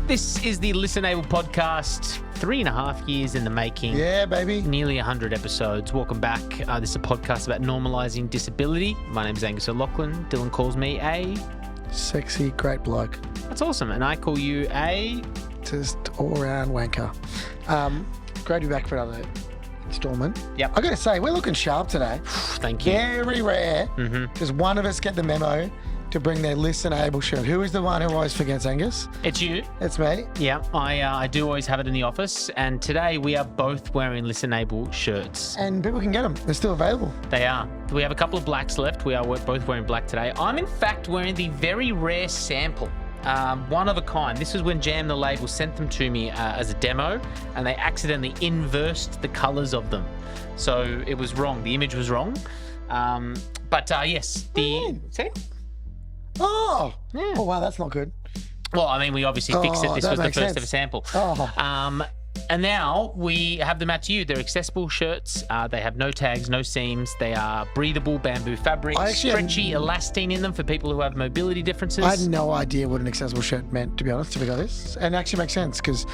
This is the Listen Able podcast, 3.5 years in the making. Yeah, baby. Nearly 100 episodes. Welcome back. This is a podcast about normalising disability. My name's Angus O'Loughlin. Dylan calls me a... Sexy, great bloke. That's awesome. And I call you a... Just all-round wanker. Great to be back for another instalment. Yep. I got to say, we're looking sharp today. Thank you. Very rare. Does one of us get the memo to bring their Listen Able shirt? Who is the one who always forgets, Angus? It's you. It's me. Yeah, I do always have it in the office. And today we are both wearing Listen Able shirts. And people can get them. They're still available. They are. We have a couple of blacks left. We are both wearing black today. I'm in fact wearing the very rare sample. One of a kind. This was when Jam the Label sent them to me as a demo, and they accidentally inversed the colours of them. So it was wrong. The image was wrong. Yes, the... See? Oh. Yeah. Oh, wow, that's not good. Well, I mean, we obviously fixed it. This was the first ever sample. Oh. And now we have them out to you. They're accessible shirts. They have no tags, no seams. They are breathable bamboo fabric, stretchy elastane in them for people who have mobility differences. I had no idea what an accessible shirt meant, to be honest, to be this. And it actually makes sense because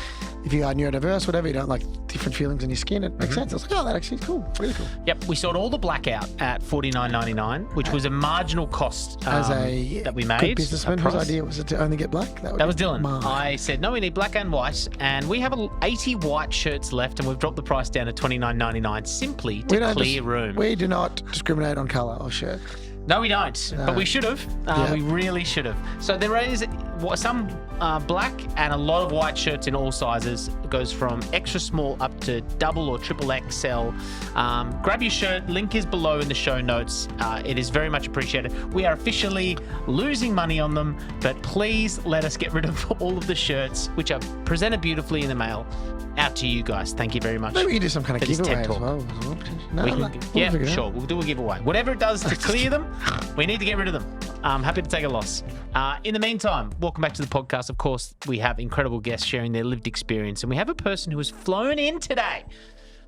if you are neurodiverse, whatever, you don't like different feelings in your skin, it makes sense. I was like, oh, that actually is cool. Really cool. Yep, we sold all the black out at $49.99, which was a marginal cost that we made. Good businessman, whose idea was it to only get black? That was Dylan. I said, no, we need black and white, and we have 80 white shirts left, and we've dropped the price down to $29.99 simply to clear room. We do not discriminate on colour of shirt. No, we don't, but we should have. We really should have. So there is some black and a lot of white shirts in all sizes. It goes from extra small up to double or triple XL. Grab your shirt. Link is below in the show notes. It is very much appreciated. We are officially losing money on them, but please let us get rid of all of the shirts, which are presented beautifully in the mail, out to you guys. Thank you very much. Maybe we can do some kind of giveaway as well. Sure. We'll do a giveaway. Whatever it does to clear them, we need to get rid of them. I'm happy to take a loss. In the meantime, welcome back to the podcast. Of course, we have incredible guests sharing their lived experience, and we have a person who has flown in today,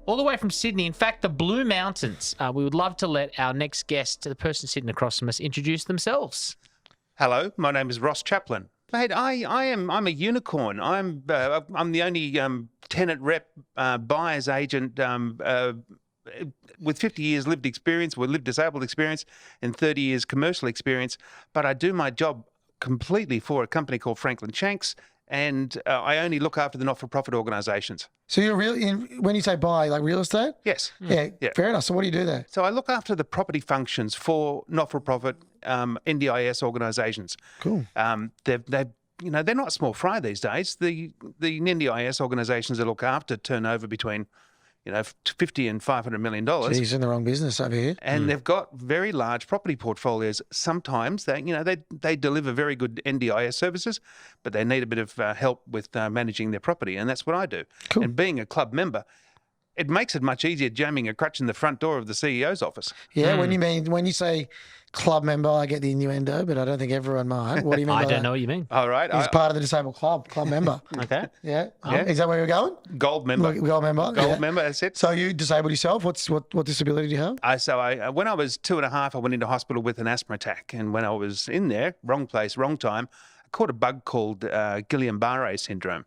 all the way from Sydney. In fact, the Blue Mountains. We would love to let our next guest, the person sitting across from us, introduce themselves. Hello, my name is Ross Chaplin. Mate, I'm a unicorn. I'm the only tenant rep, buyer's agent with 50 years lived experience, with lived disabled experience, and 30 years commercial experience. But I do my job completely for a company called Franklin Shanks, and I only look after the not-for-profit organisations. So you're when you say buy, like real estate? Yes. Yeah, fair enough. So what do you do there? So I look after the property functions for not-for-profit NDIS organisations. Cool. They're not small fry these days. The NDIS organisations that look after turn over between, $50 and $500 million. Geez, in the wrong business over here. And they've got very large property portfolios. Sometimes they deliver very good NDIS services, but they need a bit of help with managing their property, and that's what I do. Cool. And being a club member, it makes it much easier jamming a crutch in the front door of the CEO's office. Yeah, when you say club member, I get the innuendo, but I don't think everyone might. What do you mean by I that? don't know what you mean. All right. He's part of the disabled club member. Okay. Yeah. Is that where you're going? Gold member. Gold member. Gold member, that's it. So you disabled yourself? What disability do you have? When I was 2.5, I went into hospital with an asthma attack. And when I was in there, wrong place, wrong time, I caught a bug called Guillain-Barré Syndrome,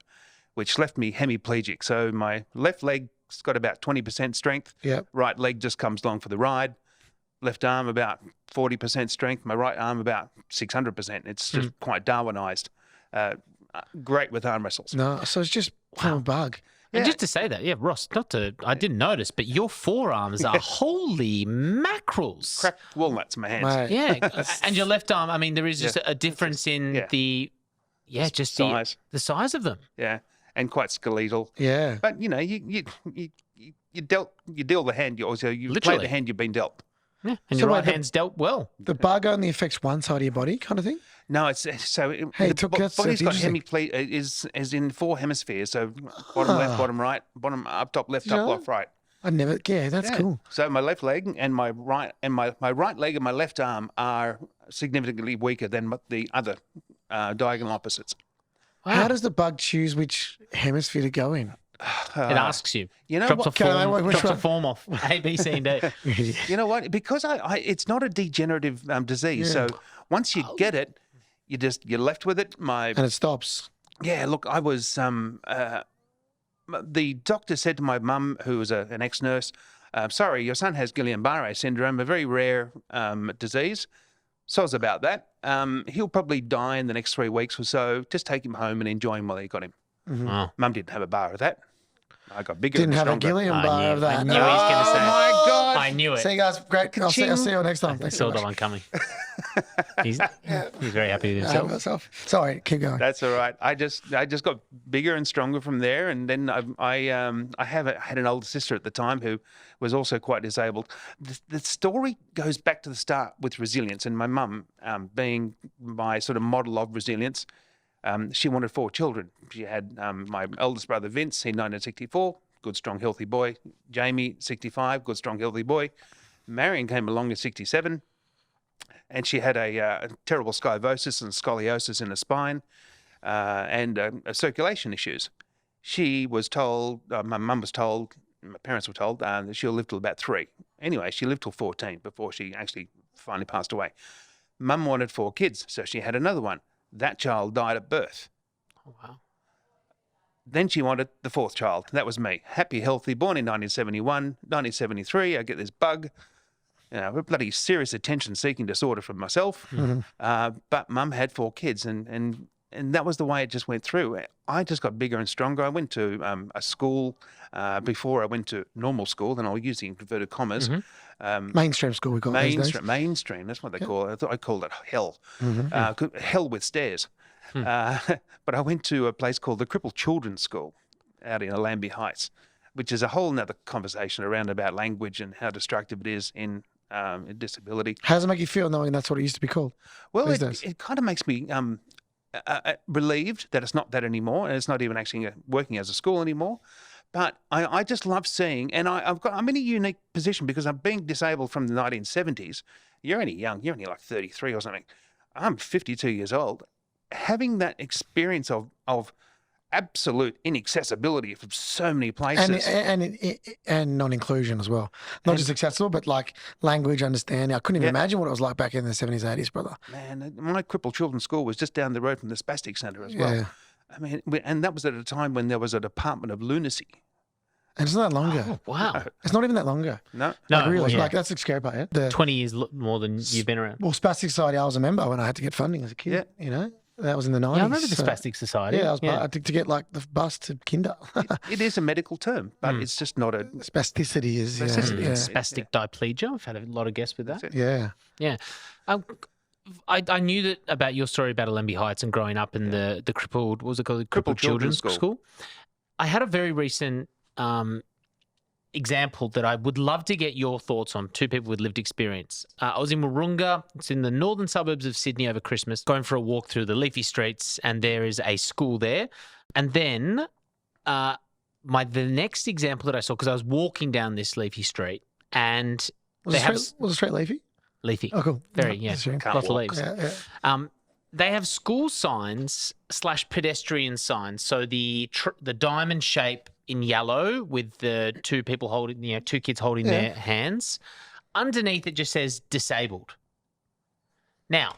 which left me hemiplegic. So my left leg's got about 20% strength. Yep. Right leg just comes along for the ride. Left arm about 40% strength. My right arm about 600%. It's just quite Darwinised. Great with arm wrestles. No, so it's just a bug. Yeah. And just to say that, Ross, I didn't notice, but your forearms are holy mackerels. Cracked walnuts in my hands. Mate. Yeah, and your left arm, I mean, there is just a difference in the size. The size of them. Yeah, and quite skeletal. Yeah. But, you deal the hand, you play the hand you've been dealt. Yeah, and your right hand's dealt well. The bug only affects one side of your body, kind of thing? No, it's so. Hey, the body's got is in 4 hemispheres. So bottom left, bottom right, bottom up top left, top left right. That's cool. So my left leg and my right leg and my left arm are significantly weaker than the other diagonal opposites. Wow. How does the bug choose which hemisphere to go in? It asks you. You know drops what? Drops a form off. A, B, C, and D. You know what? Because it's not a degenerative disease. So once you get it, you're left with it. And it stops. Yeah, look, I was. The doctor said to my mum, who was an ex-nurse, "Sorry, your son has Guillain-Barré Syndrome, a very rare disease. Soz about that. He'll probably die in the next 3 weeks or so. Just take him home and enjoy him while you got him." Wow. Mum didn't have a bar of that. I got bigger. Didn't and have a stronger. Guillain-Barre of that. I knew he was going to say. Oh my God! I knew it. See you guys. Great. I'll see you all next time. I Thanks saw so that much. one coming. He's very happy with himself. Sorry, keep going. That's all right. I just got bigger and stronger from there, and then I had an older sister at the time who was also quite disabled. The story goes back to the start with resilience, and my mum, being my sort of model of resilience, she wanted 4 children. She had my eldest brother Vince in 1964, good, strong, healthy boy. Jamie, 65, good, strong, healthy boy. Marion came along at 67. And she had a terrible scoliosis and scoliosis in her spine and circulation issues. She was told, my mum was told, my parents were told that she'll live till about 3. Anyway, she lived till 14 before she actually finally passed away. Mum wanted 4 kids, so she had another one. That child died at birth. Oh, wow. Then she wanted the 4th child. That was me. Happy, healthy, born in 1971. 1973, I get this bug. A bloody serious attention-seeking disorder from myself. But Mum had 4 kids, and that was the way it just went through. I just got bigger and stronger. I went to a school before I went to normal school, then I'll use the inverted commas. Mainstream school, we call it these days. Mainstream, that's what they call it. I called it hell. Hell with stairs. But I went to a place called the Crippled Children's School out in Allambie Heights, which is a whole nother conversation around about language and how destructive it is in disability. How does it make you feel knowing that's what it used to be called? Well, these days? it kind of makes me relieved that it's not that anymore, and it's not even actually working as a school anymore. But I just love seeing, and I'm in a unique position because I'm being disabled from the 1970s. You're only young. You're only like 33 or something. I'm 52 years old. Having that experience of absolute inaccessibility from so many places. And non-inclusion as well. Not just accessible, but like language understanding. I couldn't even imagine what it was like back in the 70s, 80s, brother. Man, my Crippled Children's School was just down the road from the Spastic Centre as well. Yeah. I mean, and that was at a time when there was a Department of Lunacy. And it's not that long ago. Oh, wow. It's not even that long ago. No? Like, really. yeah. Like, that's the scary part, yeah? 20 years more than you've been around. Well, Spastic Society, I was a member when I had to get funding as a kid. You know? That was in the 90s. Yeah, I remember the Spastic Society. Yeah, I was part, to get like the bus to kinder. It is a medical term, but it's just not a... Spasticity is, yeah. Spastic diplegia. I've had a lot of guests with that. Yeah. Yeah. I knew that about your story about Allambie Heights and growing up in the crippled, what was it called? The Crippled Children's School. I had a very recent example that I would love to get your thoughts on, 2 people with lived experience. I was in Wahroonga. It's in the northern suburbs of Sydney over Christmas, going for a walk through the leafy streets, and there is a school there. And then the next example that I saw, because I was walking down this leafy street, and Was the street leafy? Leafy. Oh, cool. Very, yeah. Can't Lots of walk. leaves. Yeah. They have school signs / pedestrian signs. So the diamond shape in yellow with the 2 people holding, 2 kids holding their hands. Underneath it just says disabled. Now,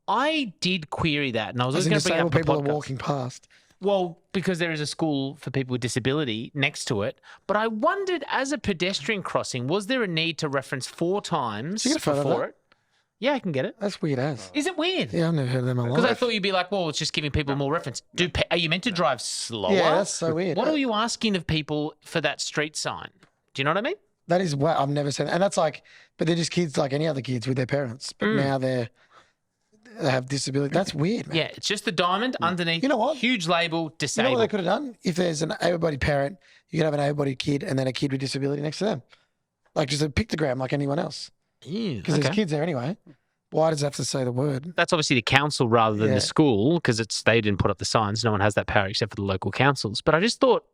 I did query that, and I was going to bring up people the are podcast. walking past. Well, because there is a school for people with disability next to it. But I wondered, as a pedestrian crossing, was there a need to reference 4 times So you get a photo of before that? it? Yeah, I can get it. That's weird as. Is it weird? Yeah, I've never heard of them in my Because I life. thought you'd be like, well, it's just giving people more reference. Are you meant to drive slower? Yeah, that's so weird. What are you asking of people for that street sign? Do you know what I mean? That is what I've never seen. And that's like, but they're just kids like any other kids with their parents. But now they have disability. That's weird, man. Yeah, it's just the diamond underneath. You know what? Huge label, You know disabled. what they could have done? If there's an able-bodied parent, you could have an able-bodied kid and then a kid with disability next to them. Like just a pictogram like anyone else. Because there's kids there anyway. Why does it have to say the word? That's obviously the council rather than the school, because they didn't put up the signs. No one has that power except for the local councils. But I just thought,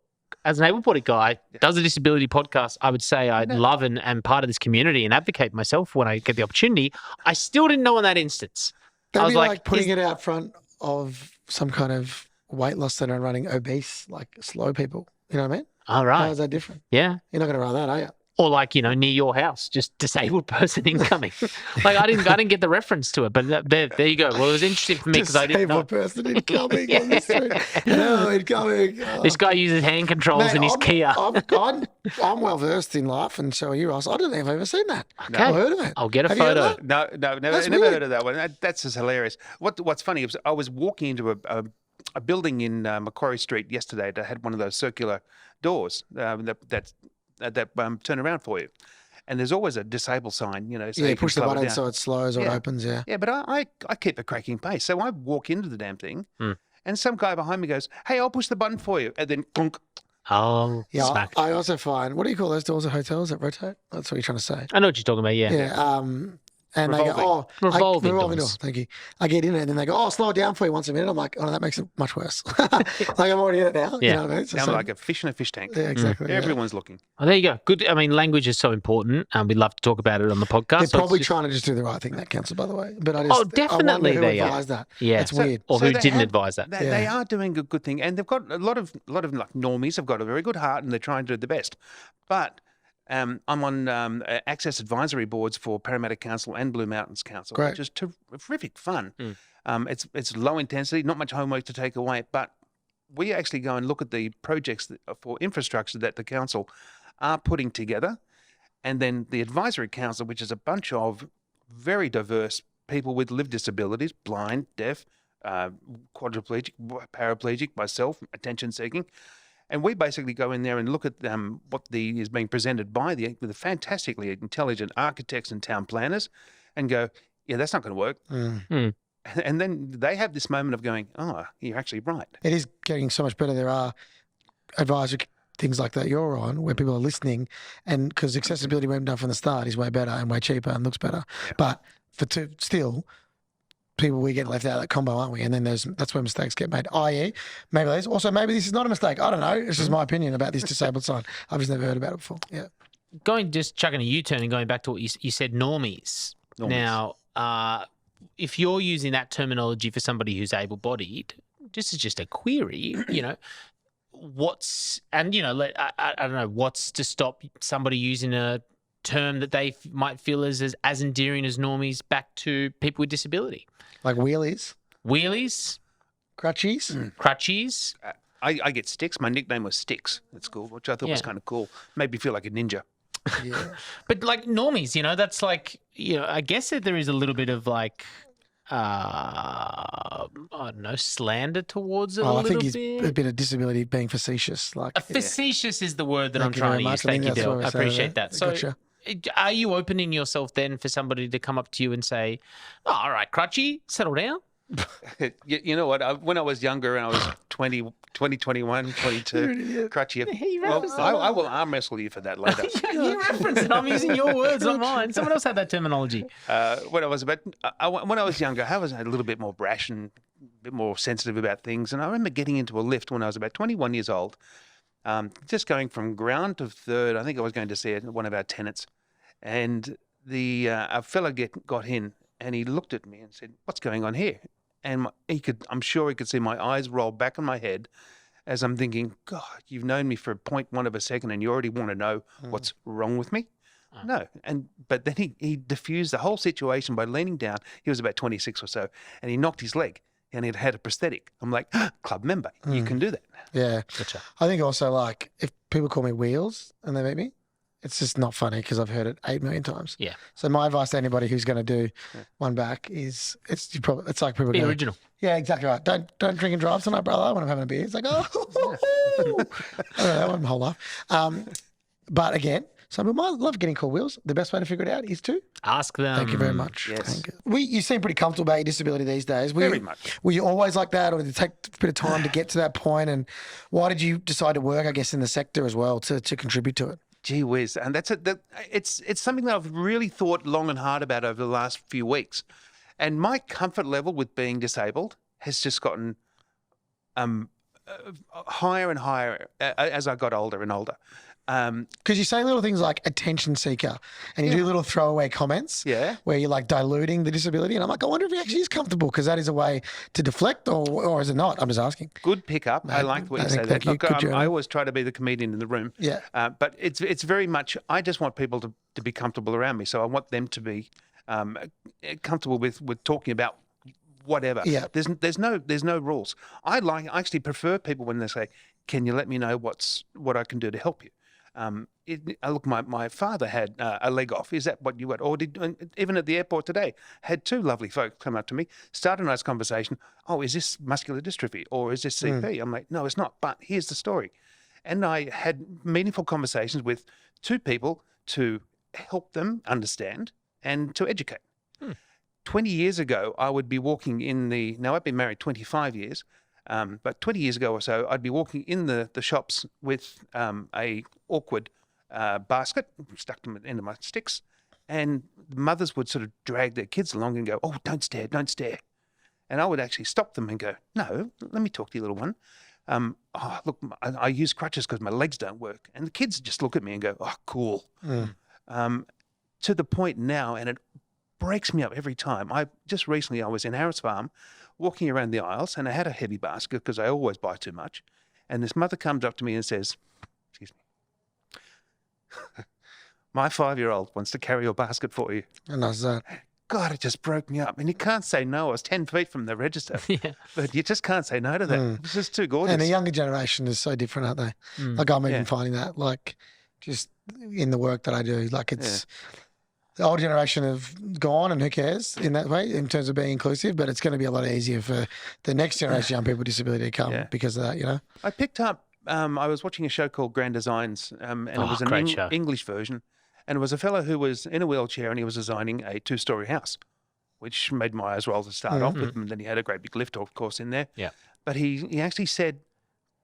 as an able-bodied guy, does a disability podcast, I would say I'd love and part of this community and advocate myself when I get the opportunity. I still didn't know in that instance. That'd I was be like, like putting it out front of some kind of weight loss center and running obese, like slow people. You know what I mean? All How right. is that different? Yeah. You're not going to run that, are you? Or like, near your house, just disabled person incoming. Like I didn't get the reference to it, but there you go. Well, it was interesting for me because I didn't know. Disabled person incoming on the street. No, incoming. Oh. This guy uses hand controls in his Kia. I'm well versed in life, and so are you, Ross. I don't think I've ever seen that. Okay. I've heard of it. I'll get a Have you heard photo. of that? No, never heard of that one. That's just hilarious. What's funny is I was walking into a building in Macquarie Street yesterday that had one of those circular doors that turn around for you. And there's always a disable sign, so you push the button so it slows or it opens, Yeah, but I keep a cracking pace. So I walk into the damn thing and some guy behind me goes, hey, I'll push the button for you. And then clunk. Oh, yeah. smack. I also find, what do you call those doors at hotels that rotate? That's what you're trying to say. I know what you're talking about, yeah. Yeah. And Revolving. they go, Revolving door. doors. Thank you. I get in it and then they go, slow it down for you once a minute. I'm like, oh, that makes it much worse. Like I'm already in it now. Yeah. You know what I mean? Sound like a fish in a fish tank. Yeah, exactly. Everyone's looking. Oh, there you go. Good. I mean, language is so important, and we'd love to talk about it on the podcast. They're So probably it's just- trying to just do the right thing, that council, by the way. But I just, definitely I wonder who they are. advised that. Yeah. That's weird. Or who they didn't have- advise that. They are doing a good thing, and they've got a lot of like normies have got a very good heart, and they're trying to do the best. But I'm on access advisory boards for Parramatta Council and Blue Mountains Council, Great. which is terrific fun. It's low intensity, not much homework to take away, but we actually go and look at the projects for infrastructure that the council are putting together, and then the advisory council, which is a bunch of very diverse people with lived disabilities, blind, deaf, quadriplegic, paraplegic, myself, attention seeking. And we basically go in there and look at what is being presented by the fantastically intelligent architects and town planners and go, yeah, that's not going to work. And then they have this moment of going, oh, you're actually right. It is getting so much better. There are advisory things like that you're on where people are listening, and because accessibility when done from the start is way better and way cheaper and looks better. Yeah. But still, people, we get left out of that combo, aren't we? And then that's where mistakes get made. I.e., maybe this is not a mistake. I don't know. It's just my opinion about this disabled sign. I've just never heard about it before. Yeah. Just chucking a U-turn and going back to what you said, normies. Now, if you're using that terminology for somebody who's able-bodied, this is just a query, I don't know, what's to stop somebody using a term that they might feel is as endearing as normies back to people with disability? Like wheelies, crutches. Crutches. I get Sticks. My nickname was Sticks at school, which I thought was kind of cool. Made me feel like a ninja. Yeah. But like normies, that's like, I guess that there is a little bit of like, I don't know, slander towards it a little think he's bit. a bit of disability being facetious. Like Facetious is the word that I'm Thank you very trying to use. much. I Thank think you, that's what Dale. we're I saying appreciate there. that. So Gotcha. are you opening yourself then for somebody to come up to you and say, oh, all right, Crutchy, settle down? You know what? When I was younger and I was 20, 21, 22, crutchy. I will arm wrestle you for that later. You reference it. I'm using your words, not mine. Someone else had that terminology. When I was younger, I was a little bit more brash and a bit more sensitive about things. And I remember getting into a lift when I was about 21 years old, just going from ground to third. I think I was going to see one of our tenants, and a fella got in, and he looked at me and said, "What's going on here?" And I'm sure he could see my eyes roll back in my head as I'm thinking, God, you've known me for 0.1 of a second and you already want to know what's wrong with me? No. But then he diffused the whole situation by leaning down. He was about 26 or so, and he knocked his leg and he'd had a prosthetic. I'm like, club member, you can do that. Yeah. Gotcha. I think also like if people call me Wheels and they meet me, it's just not funny because I've heard it 8 million times. Yeah. So my advice to anybody who's going to do one back is it's like people Be go, original. yeah, exactly right. Don't drink and drive tonight, brother, when I'm having a beer. It's like, oh, I don't know that one my whole life. But again, some people might love getting called Wheels. The best way to figure it out is to Ask them. thank you very much. Yes. Thank you. You seem pretty comfortable about your disability these days. Very much. Were you always like that, or did it take a bit of time to get to that point? And why did you decide to work, I guess, in the sector as well to contribute to it? Gee whiz. And it's something that I've really thought long and hard about over the last few weeks. And my comfort level with being disabled has just gotten higher and higher as I got older and older. Because you say little things like attention seeker and you do little throwaway comments where you're like diluting the disability. And I'm like, I wonder if he actually is comfortable because that is a way to deflect or is it not? I'm just asking. Good pickup. I like the way you say that. Look, I always try to be the comedian in the room. Yeah. But it's very much, I just want people to be comfortable around me. So I want them to be comfortable with talking about whatever. Yeah. There's no rules. I actually prefer people when they say, can you let me know what I can do to help you? Look, my father had a leg off. Is that what you got? Or even at the airport today, had two lovely folks come up to me, start a nice conversation. Oh, is this muscular dystrophy or is this CP? I'm like, no, it's not. But here's the story. And I had meaningful conversations with two people to help them understand and to educate. 20 years ago, I would be walking now I've been married 25 years, but 20 years ago or so, I'd be walking in the shops with a awkward basket stuck to the end of my sticks, and mothers would sort of drag their kids along and go, oh, don't stare, don't stare. And I would actually stop them and go, no, let me talk to you, little one. Look, I use crutches because my legs don't work. And the kids just look at me and go, oh, cool. To the point now, and it breaks me up every time. Just recently I was in Harris Farm walking around the aisles and I had a heavy basket because I always buy too much. And this mother comes up to me and says, excuse me, my 5-year-old wants to carry your basket for you. And I was God, it just broke me up. And you can't say no. I was 10 feet from the register. But you just can't say no to that. It's just too gorgeous. And the younger generation is so different, aren't they? Like I'm even finding that, like just in the work that I do, like it's the old generation have gone and who cares in that way in terms of being inclusive, but it's going to be a lot easier for the next generation of young people with disability to come because of that, you know? I picked up, I was watching a show called Grand Designs and it was an English version. And it was a fellow who was in a wheelchair and he was designing a 2-story house, which made my eyes roll to start off with. And then he had a great big lift, of course, in there. Yeah. But he actually said,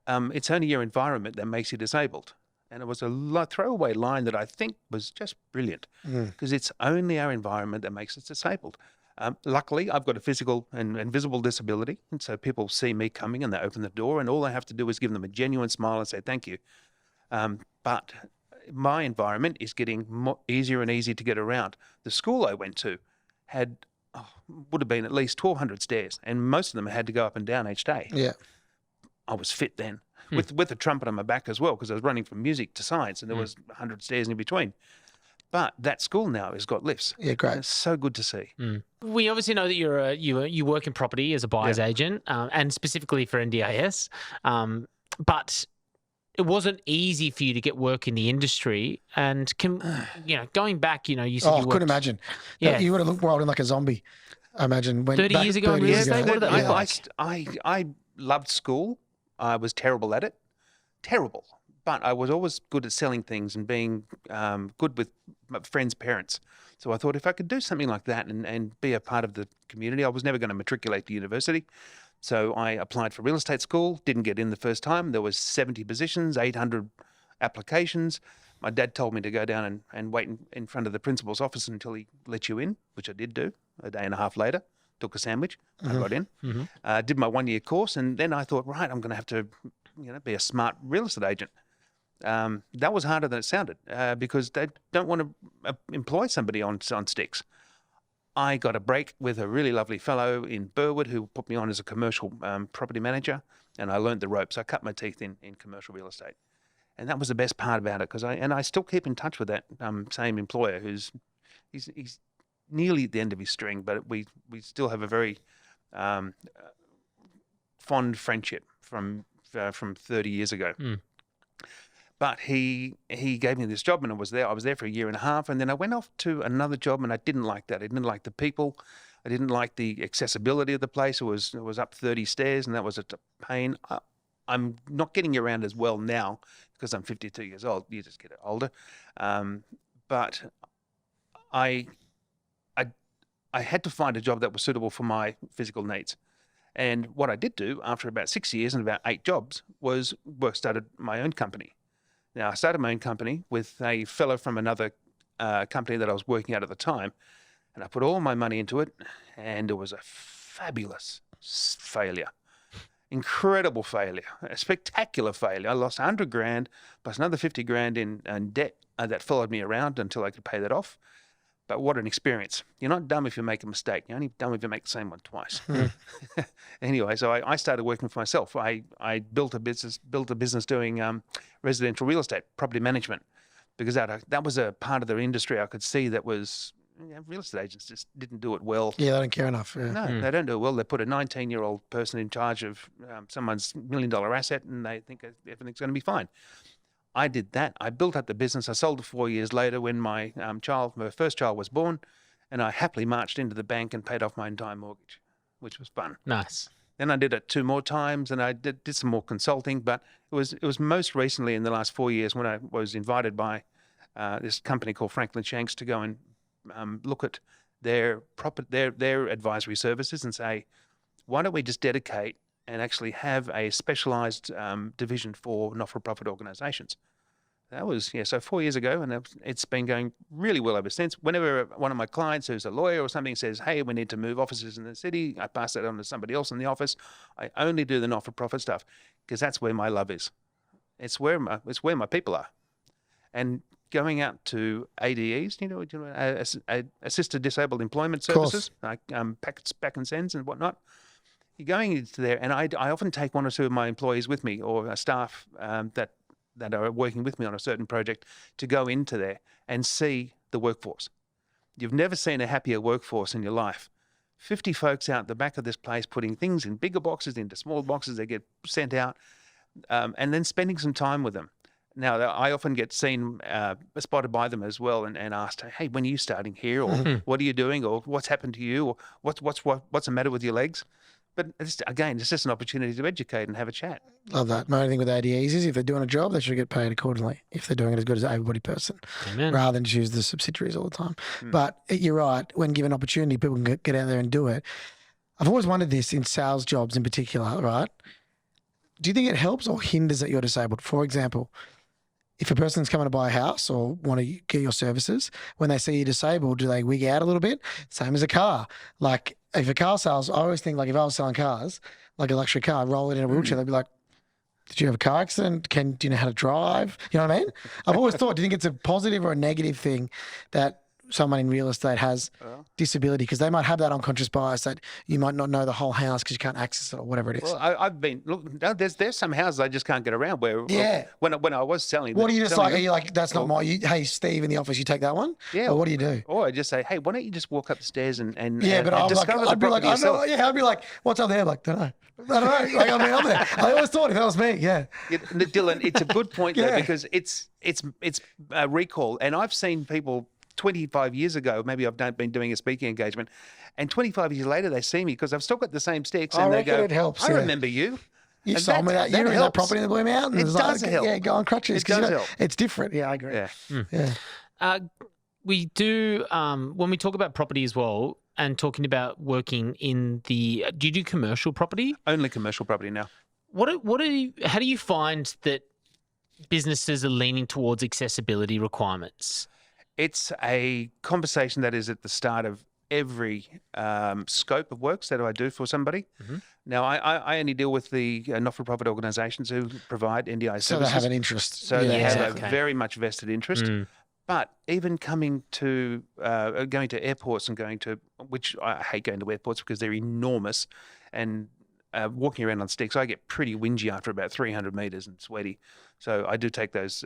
it's only your environment that makes you disabled. And it was a throwaway line that I think was just brilliant because it's only our environment that makes us disabled. Luckily, I've got a physical and visible disability. And so people see me coming and they open the door and all I have to do is give them a genuine smile and say, thank you. But my environment is getting easier and easier to get around. The school I went to would have been at least 1,200 stairs, and most of them had to go up and down each day. Yeah, I was fit then, with a trumpet on my back as well, because I was running from music to science, and there was 100 stairs in between. But that school now has got lifts. Yeah, great. And it's so good to see. We obviously know that you work in property as a buyer's agent, and specifically for NDIS, but it wasn't easy for you to get work in the industry. And going back, you said I couldn't imagine. Yeah, you would have looked wild in like a zombie. I imagine 30 years ago in real estate. What did that look like? I loved school. I was terrible at it. Terrible. But I was always good at selling things and being good with my friends' parents. So I thought if I could do something like that and be a part of the community, I was never going to matriculate to university. So I applied for real estate school, didn't get in the first time. There was 70 positions, 800 applications. My dad told me to go down and wait in front of the principal's office until he let you in, which I did do. A day and a half later, took a sandwich, I got in, did my 1-year course, and then I thought, right, I'm going to have to be a smart real estate agent. That was harder than it sounded because they don't want to employ somebody on sticks. I got a break with a really lovely fellow in Burwood who put me on as a commercial property manager, and I learned the ropes. I cut my teeth in commercial real estate. And that was the best part about it because I still keep in touch with that same employer he's nearly at the end of his string, but we still have a very fond friendship from 30 years ago. But he gave me this job and I was there for a year and a half, and then I went off to another job and I didn't like that. I didn't like the people. I didn't like the accessibility of the place. It was up 30 stairs and that was a pain. I'm not getting around as well now because I'm 52 years old. You just get older. But I had to find a job that was suitable for my physical needs. And what I did do after about 6 years and about 8 jobs was started my own company. Now, I started my own company with a fellow from another company that I was working at the time, and I put all my money into it, and it was a fabulous failure. incredible failure, a spectacular failure. I lost 100 grand plus another 50 grand in debt that followed me around until I could pay that off. But what an experience. You're not dumb if you make a mistake. You're only dumb if you make the same one twice. Anyway, so I started working for myself. I built a business doing residential real estate, property management, because that was a part of the industry I could see that was, real estate agents just didn't do it well. Yeah, they don't care enough. Yeah. No, they don't do it well. They put a 19-year-old person in charge of someone's $1 million asset and they think everything's going to be fine. I did that. I built up the business. I sold it 4 years later when my first child was born, and I happily marched into the bank and paid off my entire mortgage, which was fun. Nice. Then I did it 2 more times, and I did some more consulting. But it was most recently in the last 4 years when I was invited by this company called Franklin Shanks to go and look at their advisory services and say, why don't we just dedicate and actually have a specialised division for not-for-profit organisations. That was, so 4 years ago, and it's been going really well ever since. Whenever one of my clients who's a lawyer or something says, hey, we need to move offices in the city, I pass that on to somebody else in the office. I only do the not-for-profit stuff because that's where my love is. It's where my people are. And going out to ADEs, assisted disabled employment services, like pack and sends and whatnot. You're going into there, and I often take 1 or 2 of my employees with me, or a staff that are working with me on a certain project, to go into there and see the workforce. You've never seen a happier workforce in your life. 50 folks out the back of this place putting things in bigger boxes into small boxes. They get sent out, and then spending some time with them. Now, I often get spotted by them as well and asked, hey, when are you starting here? Or what are you doing? Or what's happened to you? Or what's the matter with your legs? But it's just an opportunity to educate and have a chat. Love that. My only thing with ADEs is if they're doing a job, they should get paid accordingly if they're doing it as good as everybody person. Amen. Rather than just use the subsidiaries all the time. But you're right. When given opportunity, people can get out there and do it. I've always wondered this in sales jobs in particular, right? Do you think it helps or hinders that you're disabled? For example, if a person's coming to buy a house or want to get your services, when they see you disabled, do they wig out a little bit? Same as a car. Like if a car sales, I always think like if I was selling cars, like a luxury car, roll it in a wheelchair, they'd be like, did you have a car accident? Do you know how to drive? You know what I mean? I've always thought, do you think it's a positive or a negative thing that someone in real estate has disability? Because they might have that unconscious bias that you might not know the whole house because you can't access it or whatever it is. Well, I've been, there's some houses I just can't get around where, when I was selling. What are you just like, are you like, that's not my, hey, Steve in the office, you take that one? Yeah. Or what do you do? Or I just say, hey, why don't you just walk up the stairs and but I'd be like, I'd be like, what's up there? Like, don't know. I don't know. Like, I mean, I'm there. I always thought if that was me, Dylan, it's a good point though, because it's a recall. And I've seen people 25 years ago, maybe I've been doing a speaking engagement, and 25 years later they see me because I've still got the same sticks, and they go, it helps, I remember you. You sold me that year in that property in the Blue Mountains. It does help. Yeah, go on crutches. It does help. It's different. Yeah, I agree. Yeah. We do, when we talk about property as well, and talking about working in do you do commercial property? Only commercial property now. How do you find that businesses are leaning towards accessibility requirements? It's a conversation that is at the start of every scope of works that I do for somebody. Mm-hmm. Now, I only deal with the not-for-profit organisations who provide NDI services. So they have an interest. So they have a very much vested interest. Mm. But even going to airports and which I hate going to airports because they're enormous, and walking around on sticks, I get pretty whingy after about 300 metres and sweaty. So I do take those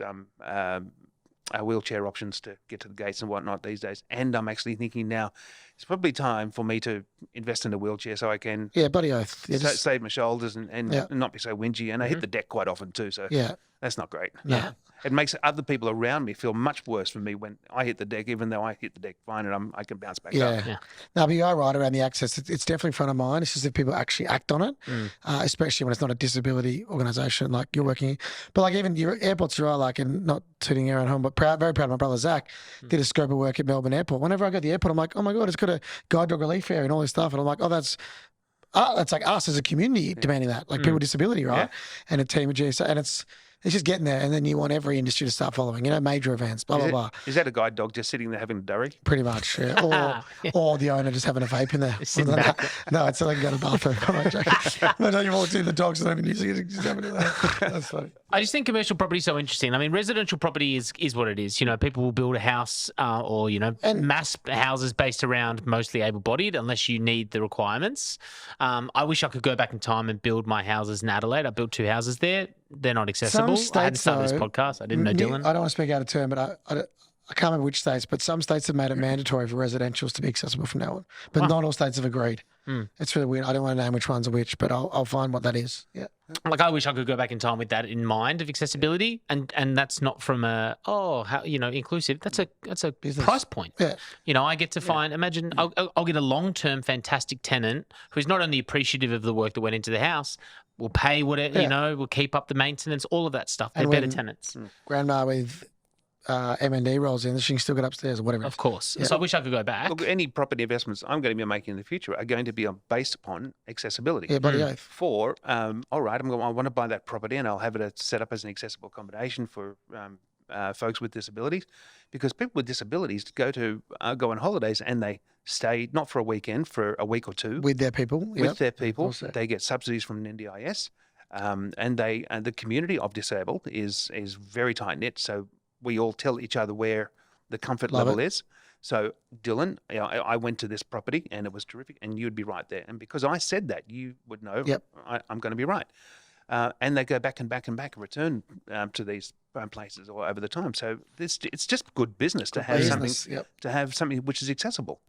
wheelchair options to get to the gates and whatnot these days. And I'm actually thinking now it's probably time for me to invest in a wheelchair so I can bloody oath. Save my shoulders and not be so whingy. And I hit the deck quite often too, so that's not great. No. Yeah. It makes other people around me feel much worse for me when I hit the deck, even though I hit the deck fine and I can bounce back up. Yeah. No, but you are right around the access. It's definitely front of mind. It's just if people actually act on it, especially when it's not a disability organisation like you're working in. But like even your airports, you are like, and not sitting here at home, but very proud of my brother Zach, did a scope of work at Melbourne Airport. Whenever I go to the airport, I'm like, oh my God, it's got a guide dog relief area and all this stuff. And I'm like, oh, that's like us as a community demanding that, like people with disability, right? Yeah. And a team of GSA. And it's It's just getting there, and then you want every industry to start following. Major events, blah blah blah. Is that a guide dog just sitting there having a durry? Pretty much, yeah. Or the owner just having a vape in there. Sitting back. No, it's so they can go to the bathroom. I'm not joking. Imagine you walk in, the dog's not even using it. Just having it there. That's funny. I just think commercial property is so interesting. I mean, residential property is what it is. People will build a house or mass houses based around mostly able-bodied unless you need the requirements. I wish I could go back in time and build my houses in Adelaide. I built 2 houses there. They're not accessible. I hadn't started this podcast. I didn't know Dylan. I don't want to speak out of turn, but I can't remember which states, but some states have made it mandatory for residentials to be accessible from now on. But not all states have agreed. It's really weird. I don't want to name which ones are which, but I'll find what that is. Yeah. Like I wish I could go back in time with that in mind of accessibility, and that's not from inclusive. That's a Business. price point. Yeah. I get to find. Imagine I'll get a long-term fantastic tenant who's not only appreciative of the work that went into the house, will pay whatever will keep up the maintenance, all of that stuff. They're better tenants. Grandma with M&D rolls in, she can still get upstairs or whatever. Of course. Yeah. So I wish I could go back. Look, any property investments I'm going to be making in the future are going to be based upon accessibility. Yeah, bloody oath. For, all right, I want to buy that property and I'll have it set up as an accessible accommodation for folks with disabilities, because people with disabilities go on holidays and they stay not for a weekend, for a week or two with their people. With their people, they get subsidies from NDIS, and the community of disabled is very tight knit. So we all tell each other where the comfort level is. So, Dylan, I went to this property and it was terrific, and you'd be right there. And because I said that, you would know I'm going to be right. And they go back and back and back and return to these places all over the time. So it's just good business to have something which is accessible.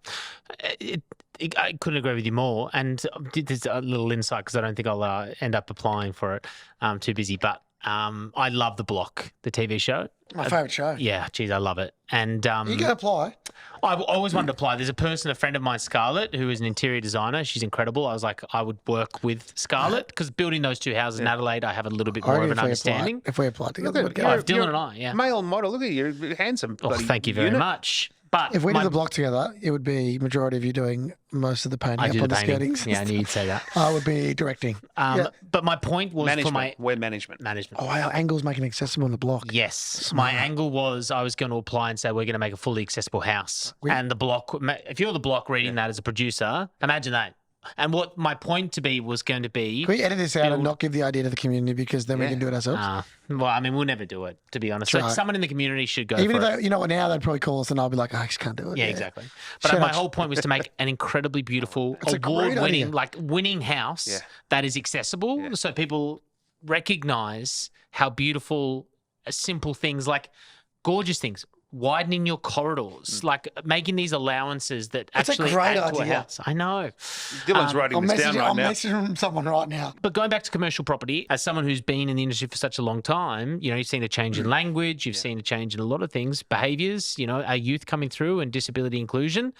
I couldn't agree with you more. And there's a little insight because I don't think I'll end up applying for it. I'm too busy, but. I love The Block, the TV show. My favourite show. Yeah, geez, I love it. And you can apply. I always wanted to apply. There's a friend of mine, Scarlett, who is an interior designer. She's incredible. I was like, I would work with Scarlett because building those 2 houses in Adelaide, I have a little bit more of an understanding. If we apply together, Dylan and I, male model. Look at you, you're handsome. Oh, thank you very much. But if we did The Block together, it would be majority of you doing most of the painting up on the skirtings. Yeah, I knew you'd say that. I would be directing. But my point was management. Management. Oh, our angles making it accessible in The Block. Yes. Smart. My angle was I was going to apply and say we're going to make a fully accessible house. And The Block, if you're The Block reading that as a producer, imagine that. And what my point was going to be... Can we edit this out and not give the idea to the community because then we can do it ourselves? Well, I mean, we'll never do it, to be honest. Like, someone in the community should go Even for if it. You know what, now they'd probably call us and I'll be like, I just can't do it. Yeah, exactly. But my whole point was to make an incredibly beautiful, award-winning, winning house that is accessible so people recognise how beautiful simple things like gorgeous things, widening your corridors, like making these allowances that actually add to a house. I know. Dylan's writing this down right now. I'm messaging someone right now. But going back to commercial property, as someone who's been in the industry for such a long time, you've seen a change in language, you've seen a change in a lot of things, behaviours, our youth coming through and disability inclusion.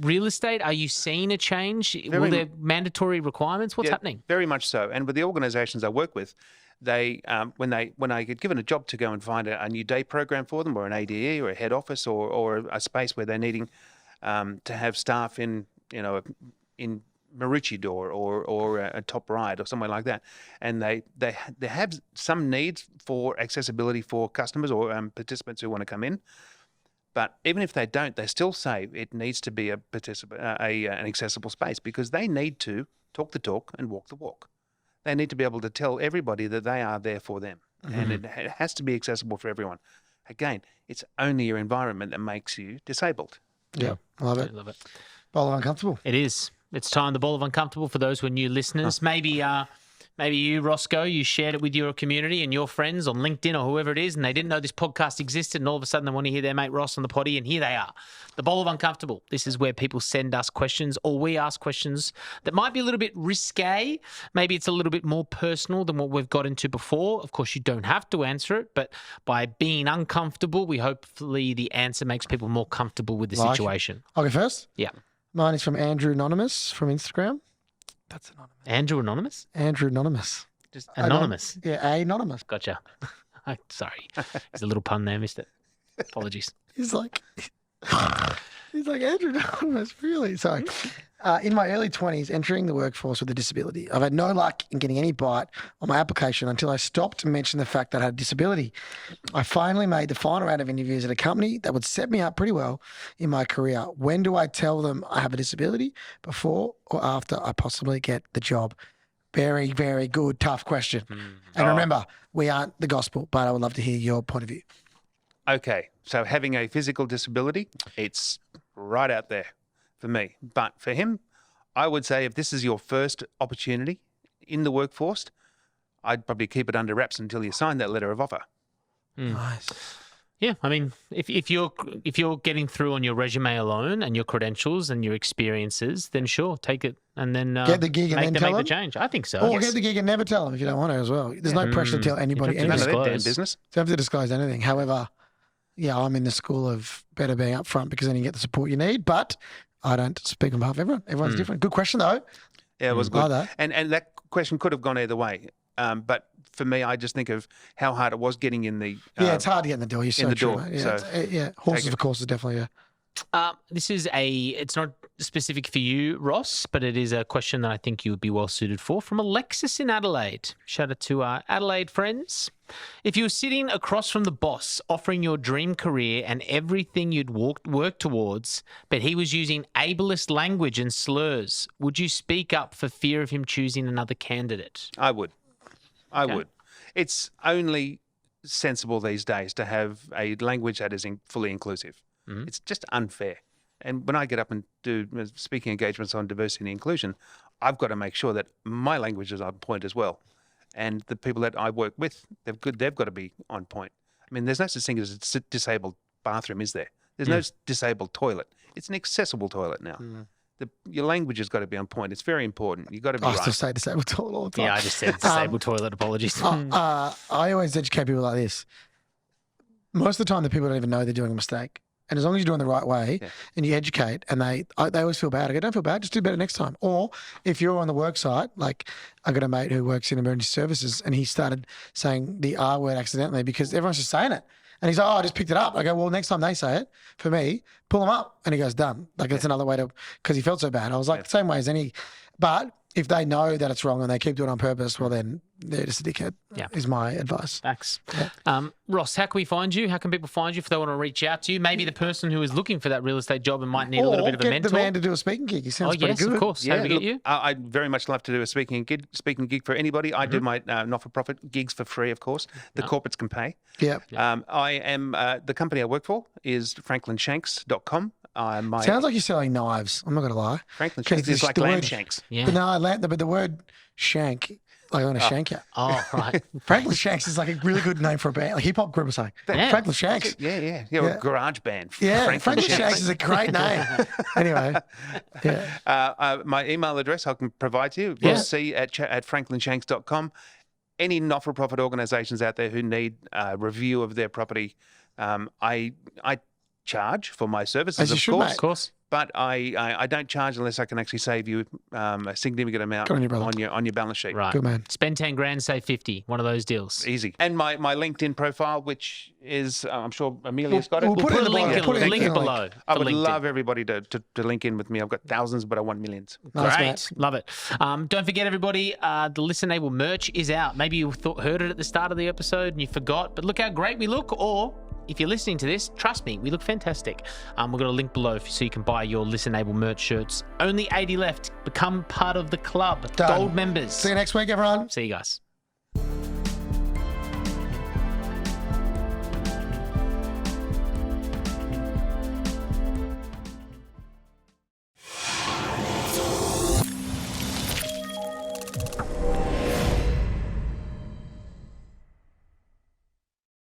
Real estate, are you seeing a change? Will there mandatory requirements? What's happening? Very much so. And with the organisations I work with, they when I get given a job to go and find a new day program for them, or an ADE or a head office or a space where they're needing to have staff in Maroochydore or a Top Ryde or somewhere like that, and they have some needs for accessibility for customers or participants who want to come in. But even if they don't, they still say it needs to be an accessible space, because they need to talk the talk and walk the walk. They need to be able to tell everybody that they are there for them. And it has to be accessible for everyone. Again, it's only your environment that makes you disabled. Yeah, I love it. Love it. Ball of Uncomfortable. It is. It's time, the Ball of Uncomfortable, for those who are new listeners. Maybe you, Roscoe, you shared it with your community and your friends on LinkedIn or whoever it is, and they didn't know this podcast existed, and all of a sudden they want to hear their mate Ross on the potty, and here they are. The Bowl of Uncomfortable. This is where people send us questions, or we ask questions that might be a little bit risque. Maybe it's a little bit more personal than what we've got into before. Of course, you don't have to answer it, but by being uncomfortable, hopefully the answer makes people more comfortable with the situation. I'll go first? Yeah. Mine is from Andrew Anonymous from Instagram. That's anonymous. Andrew Anonymous? Andrew Anonymous. Just anonymous. Anonymous. Gotcha. Sorry. There's a little pun there, missed it. Apologies. He's like, He's like, Andrew, almost really. Sorry. In my early 20s, entering the workforce with a disability, I've had no luck in getting any bite on my application until I stopped to mention the fact that I had a disability. I finally made the final round of interviews at a company that would set me up pretty well in my career. When do I tell them I have a disability? Before or after I possibly get the job? Very, very good, tough question. And remember, we aren't the gospel, but I would love to hear your point of view. Okay, so having a physical disability, it's right out there for me. But for him, I would say if this is your first opportunity in the workforce, I'd probably keep it under wraps until you sign that letter of offer. Nice. Yeah, I mean, if you're getting through on your resume alone and your credentials and your experiences, then sure, take it and then Get the gig and then tell make the them? change. I think so. Or get the gig and never tell them if you don't want to as well. There's no pressure to tell anybody You don't None have of anything. that damn disclose. business. Don't have to disclose anything. However, yeah, I'm in the school of better being upfront because then you get the support you need. But I don't speak on behalf of everyone. Everyone's different. Good question though. Yeah, it was Like good. that. And that question could have gone either way. But for me, I just think of how hard it was getting in the Yeah, it's hard to get in the door. You're so the true, door, mate. Yeah, so yeah. Horses it. for courses, definitely. Yeah. This is it's not specific for you, Ross, but it is a question that I think you would be well suited for from Alexis in Adelaide. Shout out to our Adelaide friends. If you were sitting across from the boss offering your dream career and everything you'd work towards, but he was using ableist language and slurs, would you speak up for fear of him choosing another candidate? I would. I Okay. would. It's only sensible these days to have a language that is fully inclusive. It's just unfair. And when I get up and do speaking engagements on diversity and inclusion, I've got to make sure that my language is on point as well. And the people that I work with, they've got to be on point. I mean, there's no such thing as a disabled bathroom, is there? There's no disabled toilet. It's an accessible toilet now. Your language has got to be on point. It's very important. You've got to be I right. still say disabled toilet all the time. Yeah, I just said disabled toilet. Apologies. I always educate people like this. Most of the time, the people don't even know they're doing a mistake. And as long as you're doing the right way and you educate, and they always feel bad. I go, don't feel bad, just do better next time. Or if you're on the work site, like I got a mate who works in emergency services and he started saying the R word accidentally because everyone's just saying it. And he's like, I just picked it up. I go, well, next time they say it, for me, pull them up. And he goes, done. Like that's another way to, because he felt so bad. I was like, the same way as any, but if they know that it's wrong and they keep doing it on purpose, well, then they're just a dickhead, is my advice. Thanks. Ross, how can we find you? How can people find you if they want to reach out to you? Maybe the person who is looking for that real estate job and might need a little bit of a get mentor. the man to do a speaking gig. He sounds pretty yes, good. of course. How do we get look, you? I'd very much love to do a speaking gig for anybody. I do my not-for-profit gigs for free, of course. The corporates can pay. Yeah. I am the company I work for is franklinshanks.com. Sounds like you're selling knives. I'm not going to lie. Franklin Okay, Shanks is the like lamb word- shanks. Yeah. But no, but the word shank, like I'm going to shank you. Oh, right. Franklin Shanks is like a really good name for a band, like hip hop group or something. Yeah. Franklin Shanks. Yeah. Yeah. A garage band. Yeah, Franklin Shanks is a great name. Anyway, yeah. My email address I can provide to you, Yeah. rossc at franklinshanks.com. Any not-for-profit organisations out there who need a review of their property, I charge for my services, As you of should, course. mate. Of course. But I don't charge unless I can actually save you a significant amount Good on you, brother. on your balance sheet. Right. Good man. Spend 10 grand, save 50. One of those deals. Easy. And my LinkedIn profile, which is I'm sure Amelia's got it. We'll put it in the link, bio. Put it in link the link. below. I for would LinkedIn. love everybody to link in with me. I've got thousands, but I want millions. Nice, Great. mate. Love it. Don't forget, everybody, the Listen Able merch is out. Maybe you heard it at the start of the episode and you forgot, but look how great we look. Or if you're listening to this, trust me, we look fantastic. We've got a link below so you can buy your Listen Able merch shirts. Only 80 left. Become part of the club. Done. Gold members. See you next week, everyone. See you guys.